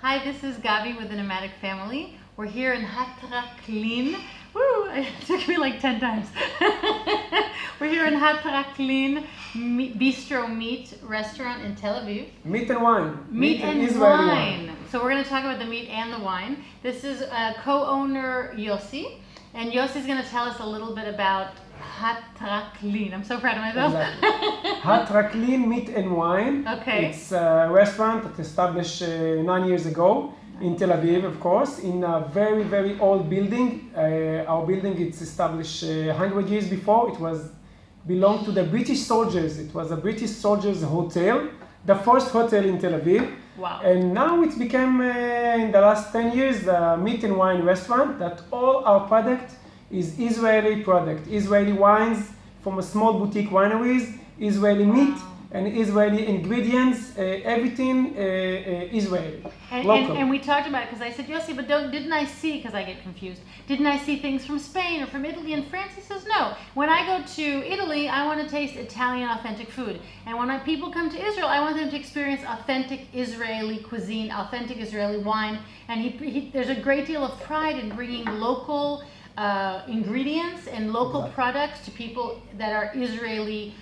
Hi, this is Gabi with the Nomadic Family. We're here in HaTrakLin. Woo! It took me like 10 times. We're here in HaTrakLin Bistro Meat Restaurant in Tel Aviv. Meat and wine. Meat and Israeli wine. So we're going to talk about the meat and the wine. This is co-owner Yosi. And Yosi's going to tell us a little bit about HaTrakLin. I'm so proud of myself. Exactly. HaTrakLin Meat and Wine. Okay. It's a restaurant that established 9 years ago in Tel Aviv, of course, in a very, very old building. Our building it's established 100 years before. It belonged to the British soldiers. It was a British soldiers hotel, the first hotel in Tel Aviv. Wow. And now it became, in the last 10 years, a meat and wine restaurant that all our product is Israeli product. Israeli wines from a small boutique wineries, Israeli meat and Israeli ingredients, everything Israeli, local. And we talked about it because I said, Yosi, but didn't I see, because I get confused, didn't I see things from Spain or from Italy and France? He says, no. When I go to Italy, I want to taste Italian authentic food. And when people come to Israel, I want them to experience authentic Israeli cuisine, authentic Israeli wine. And there's a great deal of pride in bringing local ingredients and local products to people that are Israeli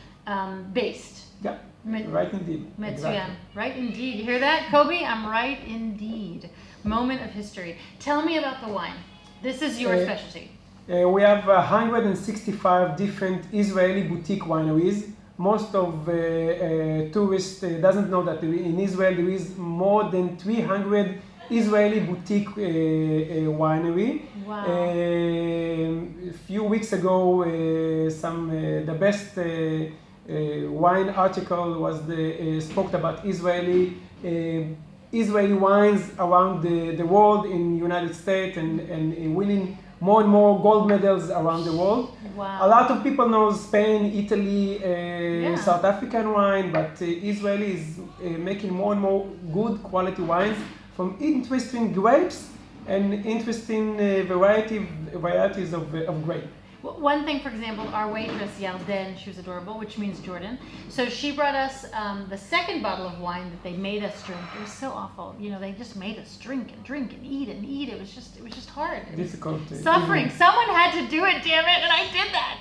based. Yeah, right indeed. Exactly. Right indeed. You hear that, Kobe? I'm right indeed. Moment of history. Tell me about the wine. This is your specialty. We have 165 different Israeli boutique wineries. Most of tourists doesn't know that in Israel there is more than 300 Israeli boutique winery. Wow. A few weeks ago, the best wine article was spoke about Israeli wines around the world in United States and winning more and more gold medals around the world. Wow. A lot of people know Spain, Italy, South African wine, but Israeli is making more and more good quality wines from interesting grapes and interesting varieties of grape. One thing, for example, our waitress, Yarden, she was adorable, which means Jordan. So she brought us the second bottle of wine that they made us drink. It was so awful. You know, they just made us drink and eat and eat. It was just hard. Difficult. Suffering. Someone had to do it, damn it, and I did that.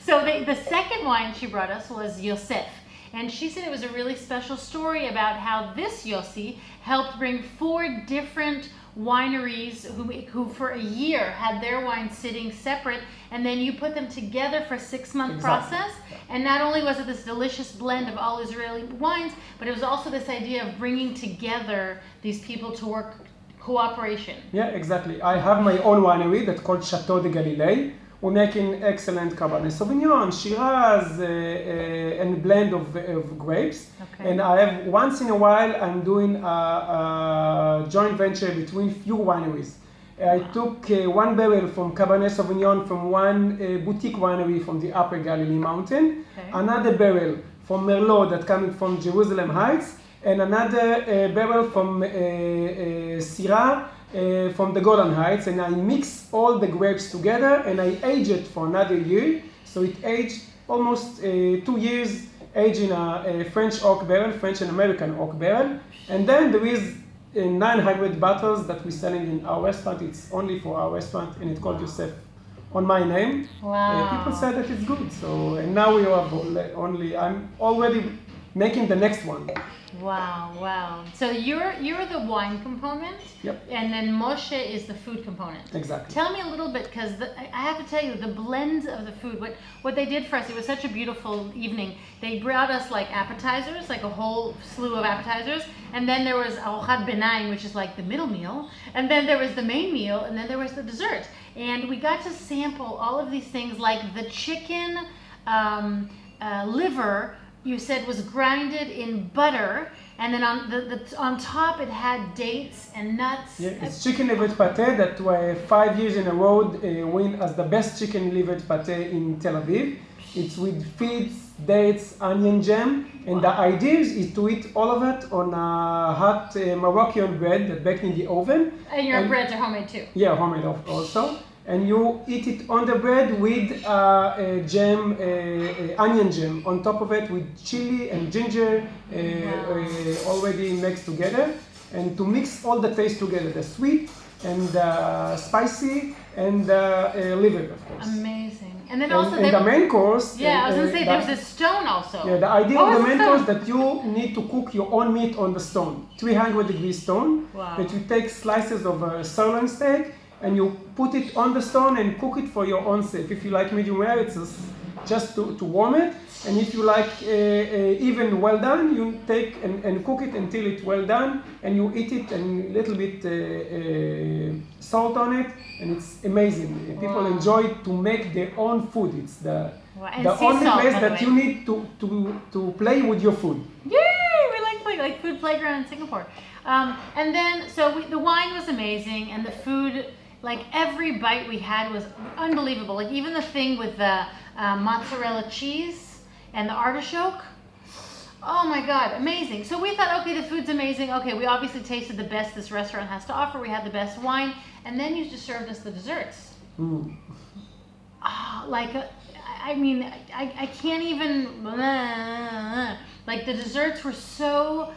So the second wine she brought us was Yosef. And she said it was a really special story about how this Yosi helped bring 4 different wineries who for a year had their wine sitting separate, and then you put them together for a 6-month process. And not only was it this delicious blend of all Israeli wines, but it was also this idea of bringing together these people to work cooperation. Yeah, exactly. I have my own winery that's called Chateau de Galilei. We're making excellent Cabernet Sauvignon, Shiraz, and blend of grapes. Okay. And I have, once in a while, I'm doing a joint venture between few wineries. I took 1 barrel from Cabernet Sauvignon from one boutique winery from the Upper Galilee Mountain, another barrel from Merlot that coming from Jerusalem Heights, and another barrel from Syrah from the Golan Heights, and I mix all the grapes together and I age it for another year. So it aged almost 2 years, aged in a French oak barrel, French and American oak barrel. And then there is 900 bottles that we're selling in our restaurant. It's only for our restaurant, and it's called Yosef on my name. Wow. People say that it's good. So, and now we are I'm already making the next one. Wow. So you're the wine component. Yep. And then Moshe is the food component. Exactly. Tell me a little bit, because I have to tell you, the blends of the food, what they did for us, it was such a beautiful evening. They brought us like appetizers, like a whole slew of appetizers, and then there was arochat benaim, which is like the middle meal, and then there was the main meal, and then there was the dessert. And we got to sample all of these things, like the chicken liver, you said was grinded in butter, and then on top it had dates and nuts. Yeah, it's chicken liver pate that 5 years in a row win as the best chicken liver pate in Tel Aviv. It's with figs, dates, onion jam, and the idea is to eat all of it on a hot Moroccan bread that baked in the oven. And your breads are homemade too. Yeah, homemade also. And you eat it on the bread with jam, onion jam on top of it with chili and ginger already mixed together. and to mix all the taste together, the sweet and spicy and liver, of course. Amazing. And then And, also and the main course. yeah, I was gonna say that- there's this stone also. Yeah, the idea What of the was main the course stone? that you need to cook your own meat on the stone, 300-degree stone. Wow. That you take slices of sirloin steak and you put it on the stone and cook it for your own self. If you like medium rare, it's just to warm it. And if you like even well done, you take and cook it until it's well done, and you eat it and a little bit salt on it, and it's amazing. People Wow. enjoy to make their own food. It's Wow. And the sea only salt, place by the that way. you need to play with your food. Yay! We like food playground in Singapore. And then the wine was amazing, and the food, like every bite we had was unbelievable. Like even the thing with the mozzarella cheese and the artichoke. Oh my God, amazing. So we thought, okay, the food's amazing. Okay, we obviously tasted the best this restaurant has to offer. We had the best wine, and then you just served us the desserts. I mean, I can't even, like the desserts were so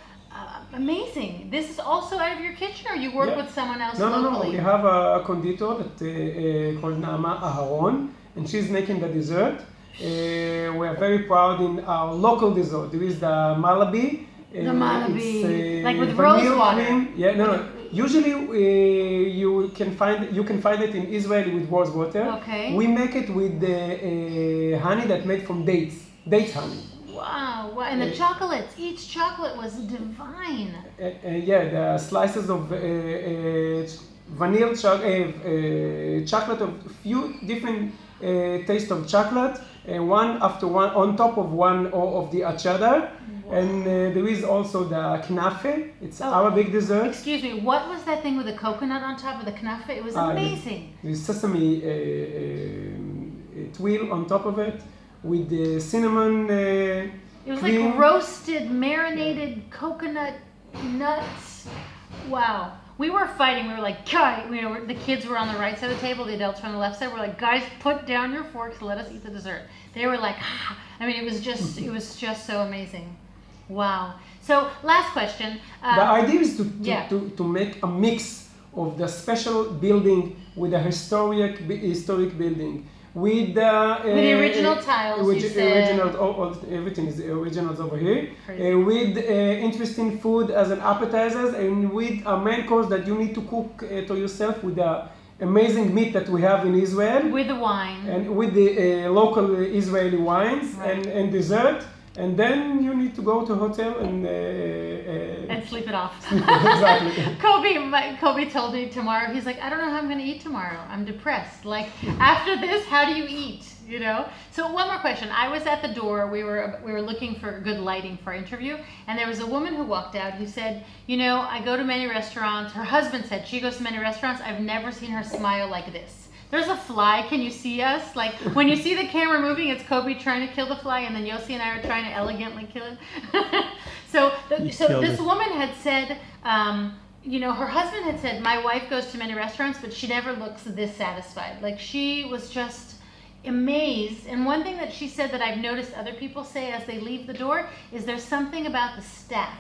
amazing. This is also out of your kitchen, or you work Yeah. with someone else No. locally? We have a conditor that called Naama Aharon, and she's making the dessert. We are very proud in our local dessert. There is the Malabi. The Malabi, like with vanilla rose water. cream. Yeah, no. Usually you can find it in Israeli with rose water. Okay. We make it with the honey that made from dates honey. Wow, and the chocolates, each chocolate was divine. Yeah, the slices of vanilla chocolate of few different taste of chocolate, one after one on top of one of the other. And there is also the knafe. It's Arabic dessert. Excuse me, what was that thing with the coconut on top of the knafe? It was amazing. The sesame twirl on top of it with the cinnamon. It was cream. like roasted, marinated coconut nuts. Wow. We were fighting. We were like, guys, the kids were on the right side of the table, the adults were on the left side. We're like, guys, put down your forks, let us eat the dessert. They were like, ah. I mean, it was just so amazing. Wow. So last question. The idea is yeah. to make a mix of the special building with a historic building. With the original tiles, with you the said. original, everything is originals over here. With interesting food as an appetizers, and with a main course that you need to cook to yourself with the amazing meat that we have in Israel. With the wine. And with the local Israeli wines, Right. and dessert. And then you need to go to a hotel and sleep it off. Exactly. Kobe told me tomorrow, he's like, I don't know how I'm going to eat tomorrow. I'm depressed. Like, after this, how do you eat? You know? So one more question. I was at the door. We were looking for good lighting for our interview, and there was a woman who walked out who said, you know, I go to many restaurants. Her husband said she goes to many restaurants. I've never seen her smile like this. There's a fly. Can you see us? Like, when you see the camera moving, it's Kobe trying to kill the fly, and then Yosi and I are trying to elegantly kill it. So this woman had said, you know, her husband had said, my wife goes to many restaurants, but she never looks this satisfied. Like, she was just amazed. And one thing that she said that I've noticed other people say as they leave the door is there's something about the staff.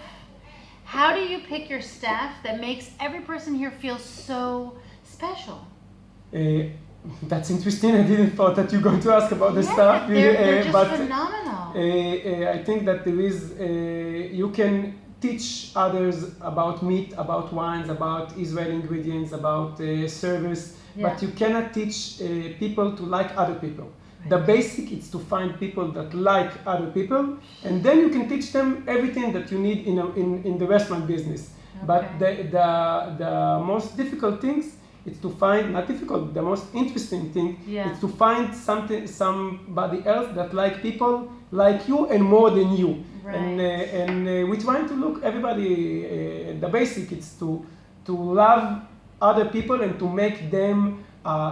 How do you pick your staff that makes every person here feel so special? That's interesting. I didn't thought that you're going to ask about the staff. They're just but phenomenal. I think that there is, you can teach others about meat, about wines, about Israeli ingredients, about service, but you cannot teach people to like other people. Right. The basic is to find people that like other people, and then you can teach them everything that you need in the restaurant business. Okay. But the most difficult things, it's to find, not difficult, the most interesting thing is to find somebody else that like people like you and more than you. Right. And we're trying to look everybody, the basic is to love other people and to make them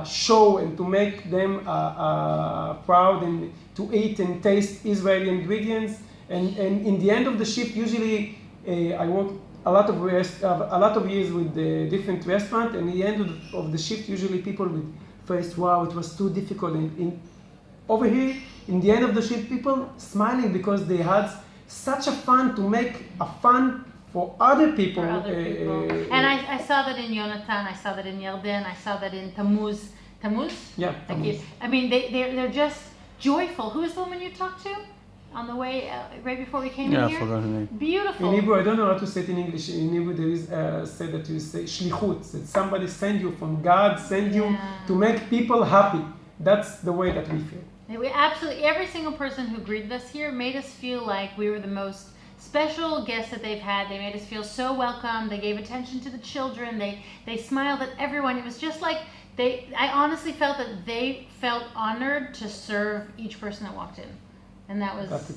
show and to make them proud and to eat and taste Israeli ingredients. And in the end of the shift, usually I work a lot of years with different restaurants, and at the end of the shift, usually people would face, wow, it was too difficult. And over here, in the end of the shift, people smiling because they had such a fun to make a fun for other people. For other people. And I saw that in Yonatan, I saw that in Yarden, I saw that in Tammuz. Tammuz? Yeah, Tammuz. I mean, they're just joyful. Who is the woman you talked to on the way, right before we came in here? I forgot her name. Beautiful. In Hebrew, I don't know how to say it in English. In Hebrew, there is say that you say shlichut, that somebody send you from God, send you to make people happy. That's the way that we feel. We absolutely, every single person who greeted us here made us feel like we were the most special guests that they've had. They made us feel so welcome. They gave attention to the children. They smiled at everyone. It was just like I honestly felt that they felt honored to serve each person that walked in. And that was... That's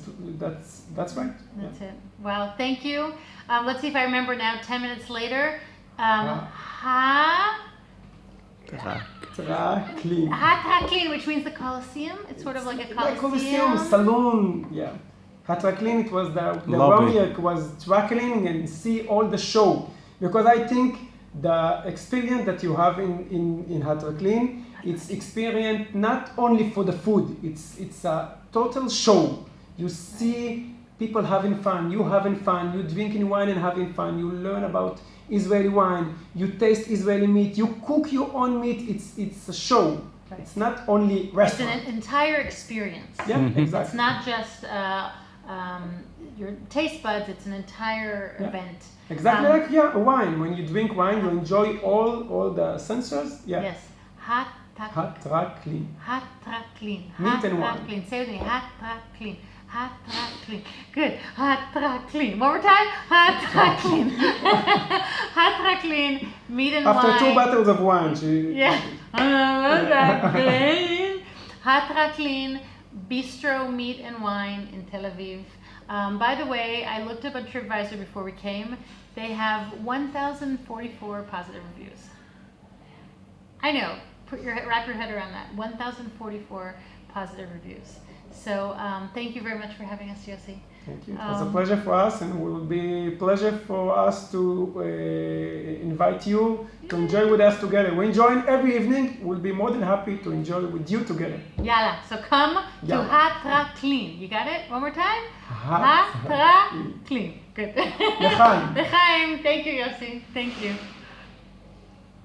right. That's it. Wow, thank you. Let's see if I remember now, 10 minutes later. HaTrakLin, which means the Coliseum. It's sort of like a Coliseum. Coliseum, saloon, yeah. HaTrakLin, it was the warrior was traveling and see all the show. Because I think the experience that you have in HaTrakLin, it's experience not only for the food, it's a total show. You see people having fun, you having fun, you drinking wine and having fun, you learn about Israeli wine, you taste Israeli meat, you cook your own meat, it's a show. Right. It's not only restaurant. It's an entire experience. Yeah, exactly. It's not just your taste buds, it's an entire event. Exactly like a wine. When you drink wine, you enjoy all the sensors. Yeah. Yes. HaTrakLin. HaTrakLin. Meat and wine. Say it with me. HaTrakLin. HaTrakLin. Good. HaTrakLin. One more time. HaTrakLin. HaTrakLin. Meat and wine. After 2 bottles of wine, she... Yeah. HaTrakLin. HaTrakLin. Bistro, meat and wine in Tel Aviv. By the way, I looked up on TripAdvisor before we came. They have 1,044 positive reviews. I know. Wrap your head around that. 1,044 positive reviews. So thank you very much for having us, Yosi. Thank you. It was a pleasure for us, and it will be a pleasure for us to invite you to enjoy with us together. We enjoy every evening. We'll be more than happy to enjoy with you together. Yalla. So come to HaTrakLin. You got it? One more time? HaTrakLin. Good. L'chaim. L'chaim. Thank you, Yosi. Thank you.